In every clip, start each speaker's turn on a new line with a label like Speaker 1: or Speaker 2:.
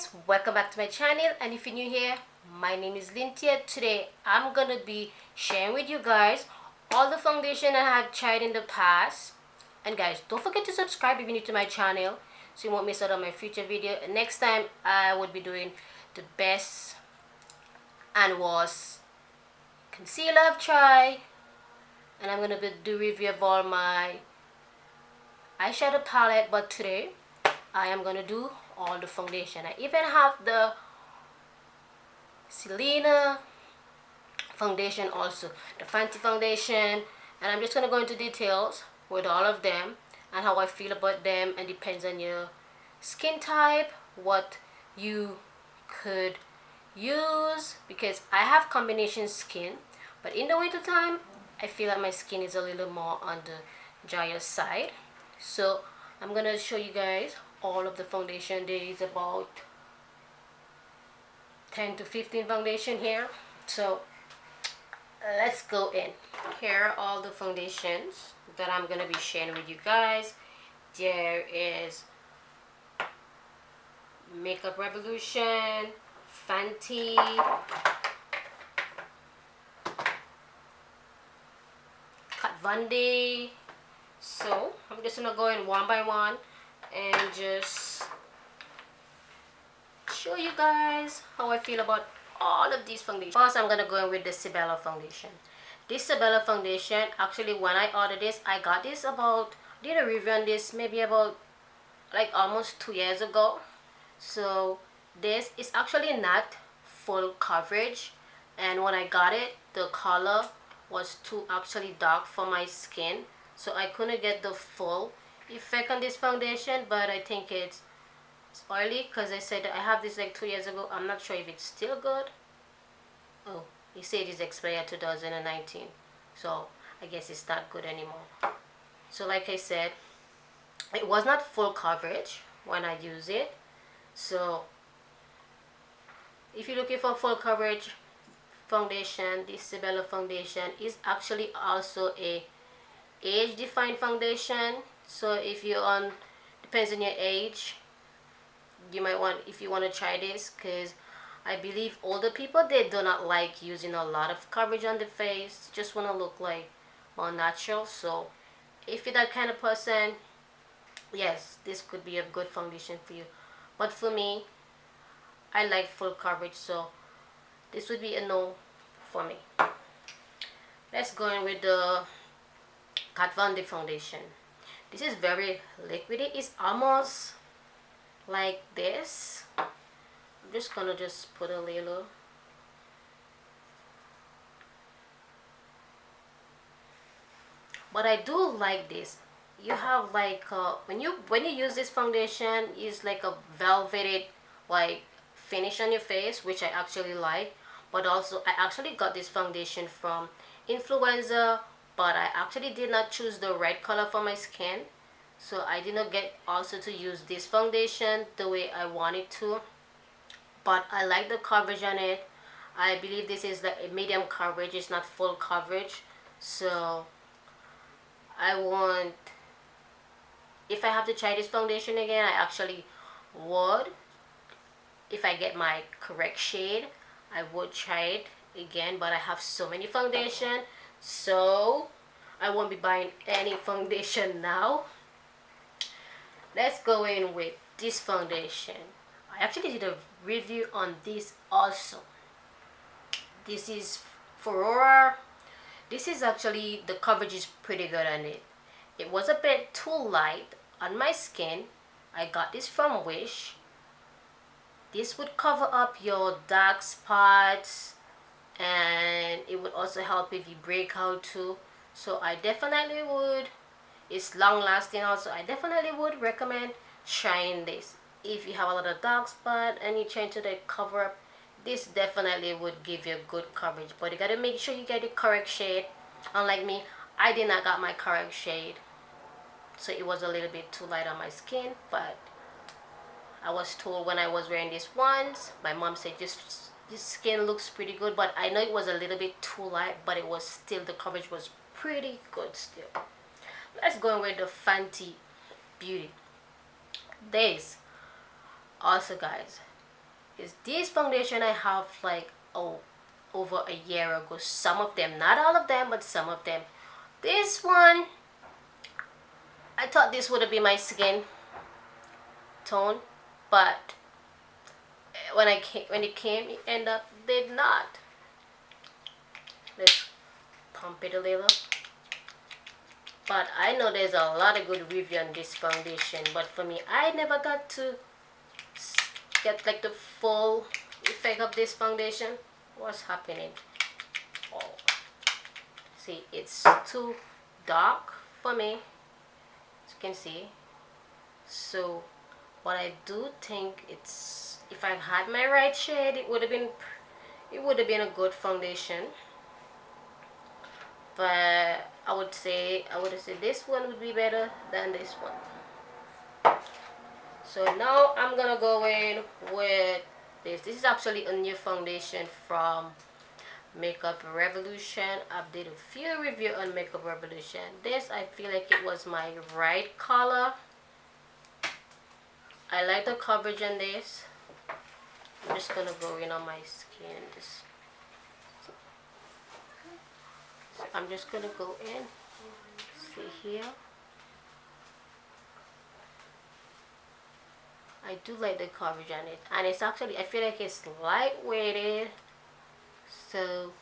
Speaker 1: guys, welcome back to my channel, and if you're new here, my name is Lintia. Today I'm gonna be sharing with you guys all the foundation I have tried in the past. And guys, don't forget to subscribe if you're new to my channel so you won't miss out on my future video. And next time I would be doing the best and worst concealer I've tried, and I'm gonna do review of all my eyeshadow palette. But today I am gonna do all the foundation. I even have the Selena foundation, also the Fenty foundation, and I'm just gonna go into details with all of them and how I feel about them. And depends on your skin type what you could use, because I have combination skin, but in the winter time I feel like my skin is a little more on the drier side. So I'm gonna show you guys all of the foundation. There is about 10 to 15 foundation here, so let's go in. Here are all the foundations that I'm gonna be sharing with you guys. There is Makeup Revolution, Fenty, Kat Von D. So I'm just gonna go in one by one and just show you guys how I feel about all of these foundations. First, I'm gonna go in with the Sabella foundation. This Sabella foundation, actually when I ordered this, I got this about, did a review on this maybe about like almost 2 years ago. So this is actually not full coverage, and when I got it, the color was too actually dark for my skin, so I couldn't get the full effect on this foundation. But I think it's oily, because I said I have this like 2 years ago. I'm not sure if it's still good. Oh, he said it's expired 2019, so I guess it's not good anymore. So like I said, it was not full coverage when I use it. So if you're looking for full coverage foundation, this Sabella foundation is actually also a age defined foundation. So if you're on, depends on your age, you might want, if you want to try this, because I believe older people, they do not like using a lot of coverage on the face, just want to look like more natural. So if you're that kind of person, yes, this could be a good foundation for you. But for me, I like full coverage, so this would be a no for me. Let's go in with the Kat Von D foundation. This is very liquidy. It's almost like this. I'm just gonna just put a little. But I do like this. You have like when you use this foundation, is like a velvety like finish on your face, which I actually like. But also I actually got this foundation from Influenza, but I actually did not choose the right color for my skin, so I did not get also to use this foundation the way I wanted to. But I like the coverage on it. I believe this is like a medium coverage, it's not full coverage. So I want, if I have to try this foundation again, I actually would. If I get my correct shade, I would try it again. But I have so many foundation, so I won't be buying any foundation now. Let's go in with this foundation. I actually did a review on this also. This is Furora. This is actually, the coverage is pretty good on it. It was a bit too light on my skin. I got this from Wish. This would cover up your dark spots, and it would also help if you break out too. So I definitely would. It's long lasting also. I definitely would recommend trying this. If you have a lot of dark spot and you're trying to like cover up, this definitely would give you good coverage. But you gotta make sure you get the correct shade. Unlike me, I did not got my correct shade, so it was a little bit too light on my skin. But I was told when I was wearing this once, my mom said this skin looks pretty good. But I know it was a little bit too light, but it was still, the coverage was pretty good still. Let's go with the Fenty Beauty. This also, guys, is this foundation I have like, oh, over a year ago. Some of them, not all of them, but some of them. This one, I thought this would be my skin tone, but when it came, it ended up did not. Let's pump it a little. But I know there's a lot of good review on this foundation, but for me, I never got to get like the full effect of this foundation. What's happening? Oh, see, it's too dark for me, as you can see. So what I do think, it's, if I had my right shade, it would have been a good foundation. But I would say this one would be better than this one. So now I'm gonna go in with this. This is actually a new foundation from Makeup Revolution. I've did a few reviews on Makeup Revolution. This, I feel like it was my right color. I like the coverage on this. I'm just gonna go in on my skin. I'm just gonna go in. See here. I do like the coverage on it, and it's actually, I feel like it's lightweighted, so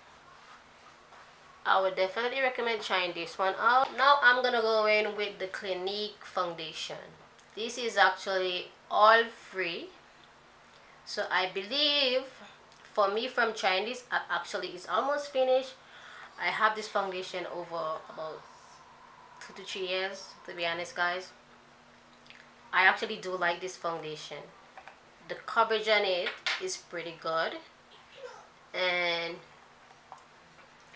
Speaker 1: I would definitely recommend trying this one out. Now I'm gonna go in with the Clinique foundation. This is actually all free, so I believe for me, from trying this, actually it's almost finished. I have this foundation over about 2 to 3 years, to be honest, guys. I actually do like this foundation. The coverage on it is pretty good, and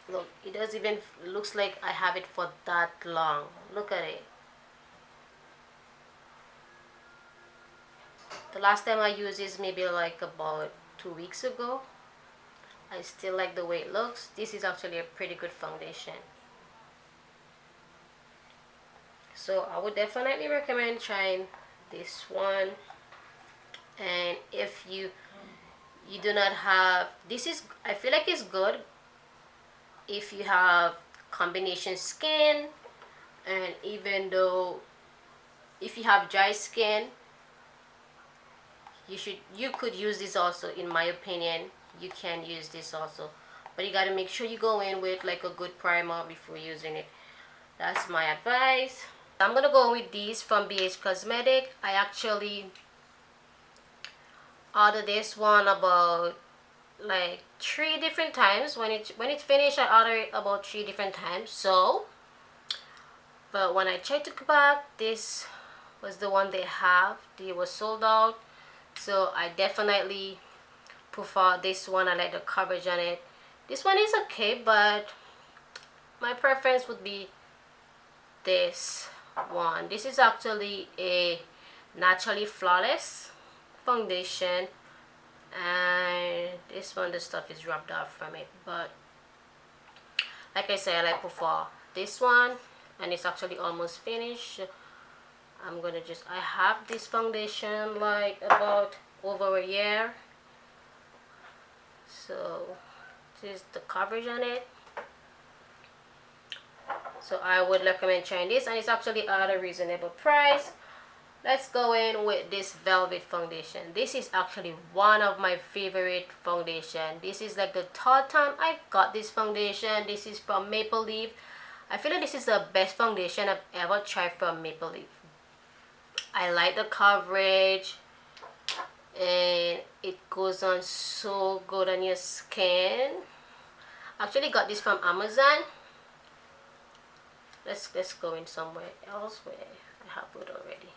Speaker 1: look, it doesn't even looks like I have it for that long. Look at it. The last time I used this maybe like about 2 weeks ago. I still like the way it looks. This is actually a pretty good foundation. So I would definitely recommend trying this one. And if you do not have, this is, I feel like it's good if you have combination skin, and even though if you have dry skin, you could use this also. In my opinion, you can use this also, but you got to make sure you go in with like a good primer before using it. That's my advice. I'm gonna go with these from BH Cosmetic. I actually ordered this one about like 3 different times. When it's finished, I ordered it about 3 different times. So, but when I checked to come back, this was the one they have. It was sold out. So I definitely prefer this one. I like the coverage on it. This one is okay, but my preference would be this one. This is actually a Naturally Flawless foundation, and this one, the stuff is rubbed off from it, but like I said, I prefer this one, and it's actually almost finished. I'm gonna just, I have this foundation like about over a year, so this is the coverage on it. So I would recommend trying this, and it's actually at a reasonable price. Let's go in with this Velvet foundation. This is actually one of my favorite foundation. This is like the 3rd time I got this foundation. This is from Maple Leaf. I feel like this is the best foundation I've ever tried from Maple Leaf. I like the coverage, and it goes on so good on your skin. Actually got this from Amazon. Let's go in somewhere else where I have it already.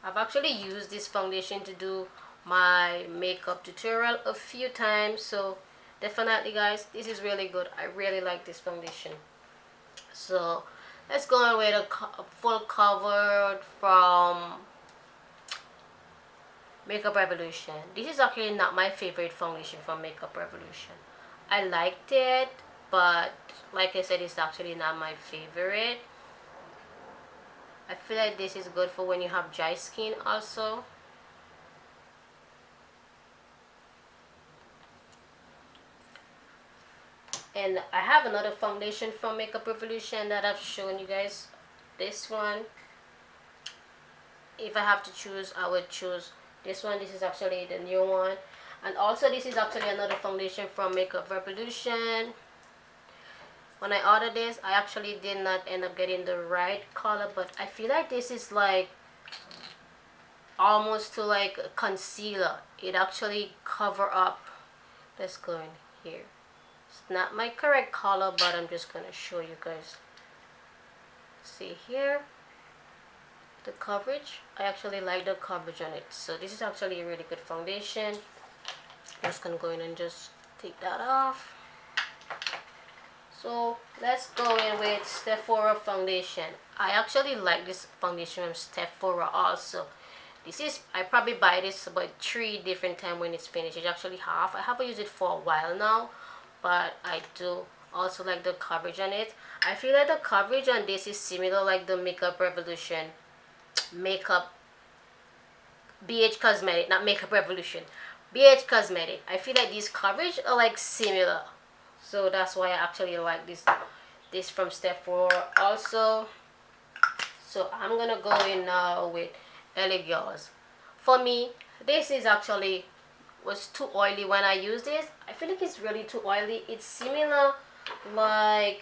Speaker 1: I've actually used this foundation to do my makeup tutorial a few times, so definitely, guys, this is really good. I really like this foundation. So let's go in with a full cover from Makeup Revolution. This is actually not my favorite foundation from Makeup Revolution. I liked it, but like I said, it's actually not my favorite. I feel like this is good for when you have dry skin also. And I have another foundation from Makeup Revolution that I've shown you guys. This one, if I have to choose, I would choose this one. This is actually the new one. And also this is actually another foundation from Makeup Revolution. When I ordered this, I actually did not end up getting the right color, but I feel like this is like almost to like a concealer. It actually cover up. Let's go in here. It's not my correct color, but I'm just gonna show you guys. See here, the coverage. I actually like the coverage on it. So this is actually a really good foundation. I'm just gonna go in and just take that off. So let's go in with Sephora foundation. I actually like this foundation from Sephora also. This is, I probably buy this about 3 different times when it's finished. It's actually half. I haven't used it for a while now, but I do also like the coverage on it. I feel like the coverage on this is similar like the Makeup Revolution Makeup BH Cosmetic, not Makeup Revolution, BH Cosmetic. I feel like these coverage are like similar. So that's why I actually like this from Sephora also. So I'm gonna go in now with LA Girls. For me, this is actually was too oily when I used this. I feel like it's really too oily. It's similar like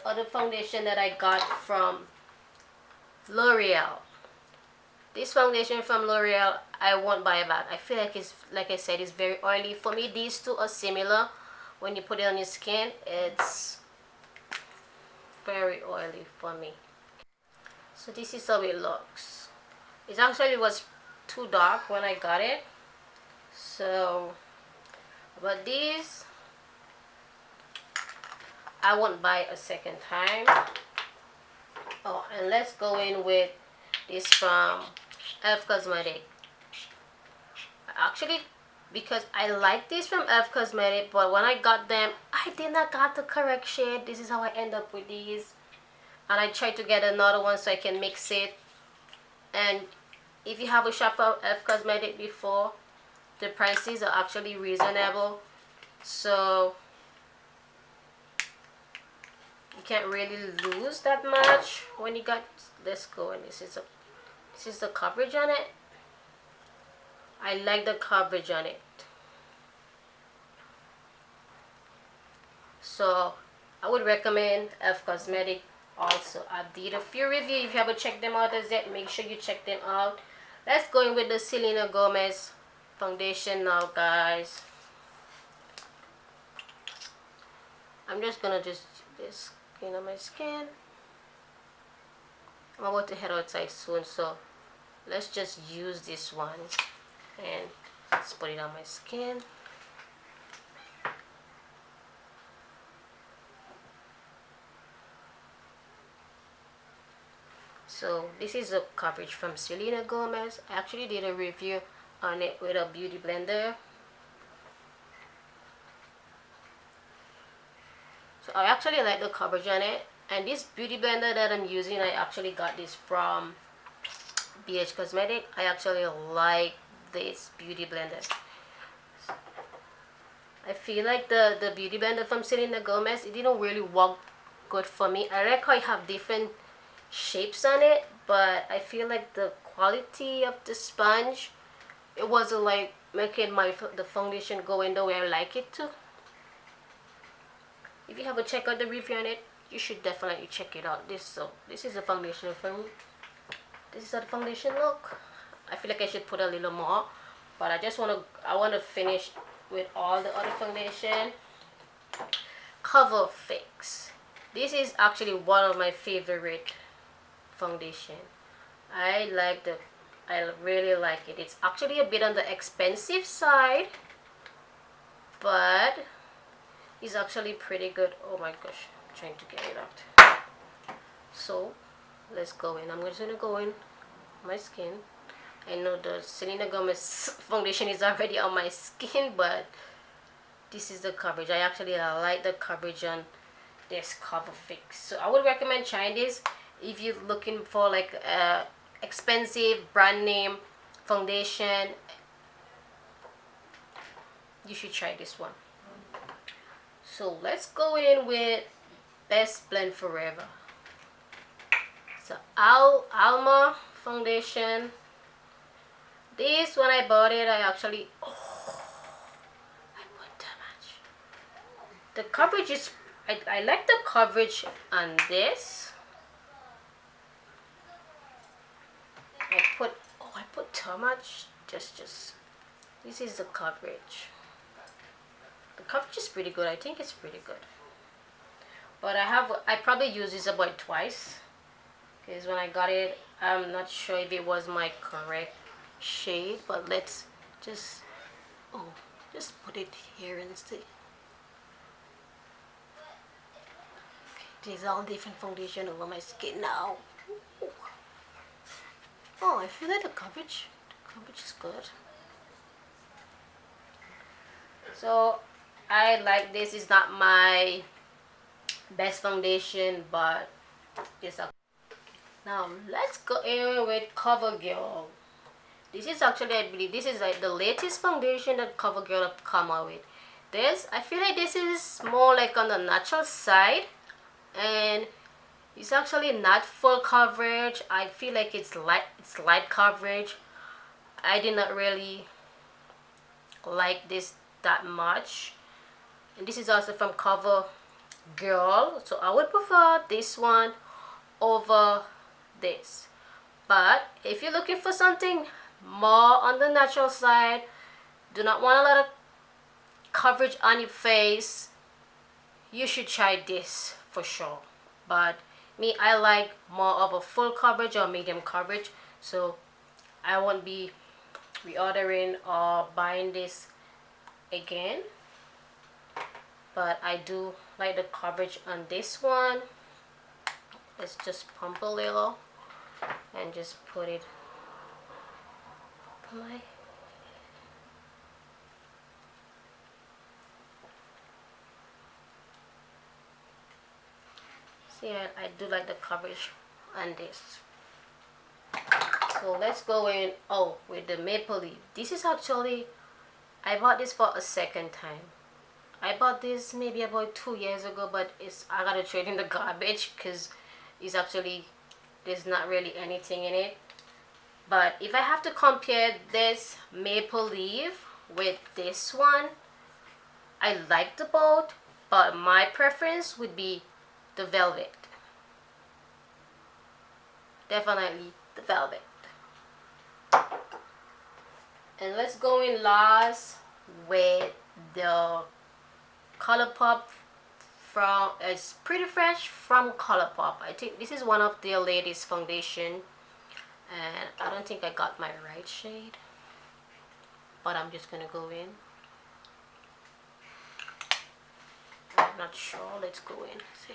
Speaker 1: other foundation that I got from L'Oreal. This foundation from L'Oreal, I won't buy that. I feel like it's, like I said, it's very oily. For me, these two are similar. When you put it on your skin, it's very oily for me. So this is how it looks. It actually was too dark when I got it. So, but these, I won't buy a second time. Oh, and let's go in with this from Elf Cosmetic. Actually, because I like this from Elf Cosmetic, but when I got them, I did not got the correct shade. This is how I end up with these. And I tried to get another one so I can mix it. And if you have a shop from Elf Cosmetic before, the prices are actually reasonable. So you can't really lose that much when you got. Let's go, and this is the coverage on it. I like the coverage on it. So I would recommend Elf Cosmetic also. I did a few reviews. If you haven't checked them out as yet, make sure you check them out. Let's go in with the Selena Gomez foundation now, guys. I'm just gonna just this clean on my skin. I'm about to head outside soon, so let's just use this one and let's put it on my skin. So this is the coverage from Selena Gomez. I actually did a review on it with a beauty blender. So I actually like the coverage on it. And this beauty blender that I'm using, I actually got this from BH Cosmetic. I actually like this beauty blender. I feel like the beauty blender from Selena Gomez, it didn't really work good for me. I like how you have different shapes on it, but I feel like the quality of the sponge, it wasn't like making the foundation go in the way I like it to. If you haven't checked out the review on it, you should definitely check it out. This is the foundation for me. This is how the foundation look. I feel like I should put a little more, but I want to finish with all the other foundation. Cover Fix. This is actually one of my favorite foundation. I really like it. It's actually a bit on the expensive side, but it's actually pretty good. Oh my gosh, I'm trying to get it out. So let's go in. I'm just gonna go in my skin. I know the Selena Gomez foundation is already on my skin, but this is the coverage. I like the coverage on this Cover Fix. So I would recommend trying this. if you're looking for like a expensive brand name foundation, you should try this one. So let's go in with Best Blend Forever. So Alma foundation. This, when I bought it, I actually, I put too much. The coverage is, I like the coverage on this. I put too much. Just this is the coverage. The coverage is pretty good. I think it's pretty good. But I probably used this about twice, because when I got it, I'm not sure if it was my correct shade. But let's just put it here and see. Okay, there's all different foundation over my skin now. Oh, I feel like the coverage is good. So I like this. It's not my best foundation, but it's a. Now let's go in with CoverGirl. This is actually, I believe this is like the latest foundation that CoverGirl have come out with. This, I feel like this is more like on the natural side, and it's actually not full coverage. I feel like it's light coverage. I did not really like this that much. And this is also from CoverGirl, so I would prefer this one over this. But if you're looking for something more on the natural side, do not want a lot of coverage on your face, you should try this for sure. But me, I like more of a full coverage or medium coverage, so I won't be reordering or buying this again. But I do like the coverage on this one. Let's just pump a little and just put it on my. See, I do like the coverage on this. So let's go in with the Maple Leaf. This is actually, I bought this for a second time. I bought this maybe about 2 years ago, but I gotta throw it in the garbage because it's actually, there's not really anything in it. But if I have to compare this Maple Leaf with this one, I like the both, but my preference would be the Velvet. Definitely the Velvet. And let's go in last with the ColourPop from, it's Pretty Fresh from ColourPop. I think this is one of their latest foundation, and I don't think I got my right shade, but I'm just gonna go in. I'm not sure. Let's go in. See.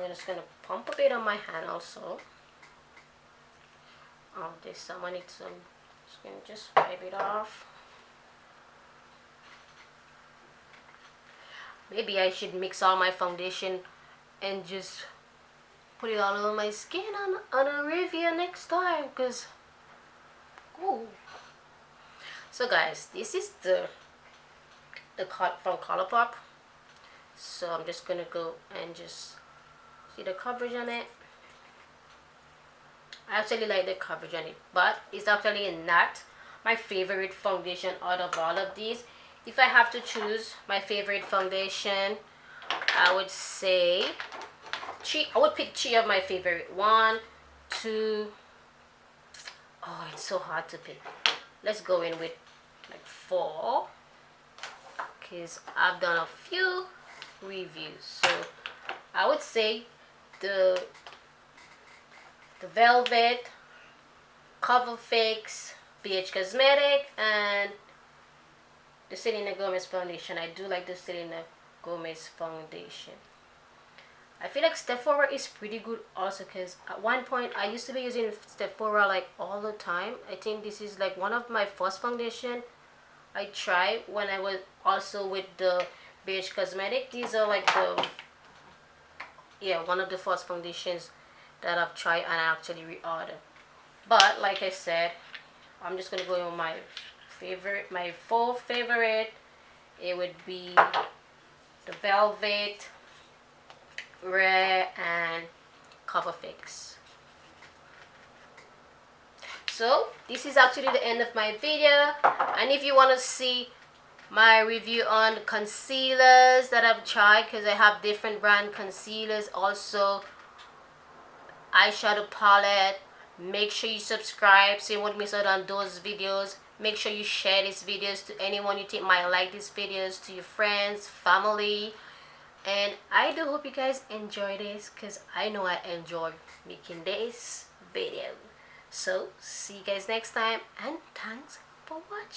Speaker 1: I'm just gonna pump a bit on my hand also. Oh, this someone needs some. Just gonna just wipe it off. Maybe I should mix all my foundation and just put it all over my skin on a review next time, cause so guys, this is the cut from ColourPop. So I'm just gonna go and just see the coverage on it. I actually like the coverage on it, but it's actually not my favorite foundation out of all of these. If I have to choose my favorite foundation, I would say I would pick 3 of my favorite. 1, 2. Oh, it's so hard to pick. Let's go in with like 4, because I've done a few reviews. So I would say the Velvet, Cover Fix, BH Cosmetic, and the Selena Gomez foundation. I do like the Selena Gomez foundation. I feel like Sephora is pretty good also, because at one point I used to be using Sephora like all the time. I think this is like one of my first foundation I tried when I was also with the Beige Cosmetic. These are like the, yeah, one of the first foundations that I've tried and I actually reordered. But like I said, I'm just gonna go with my favorite, my four favorite. It would be the Velvet, Rare, and Cover Fix. So this is actually the end of my video, and if you want to see my review on concealers that I've tried, because I have different brand concealers, also eyeshadow palette, make sure you subscribe so you won't miss out on those videos. Make sure you share these videos to anyone you think might like these videos, to your friends, family. And I do hope you guys enjoy this, because I know I enjoy making this video. So see you guys next time, and thanks for watching.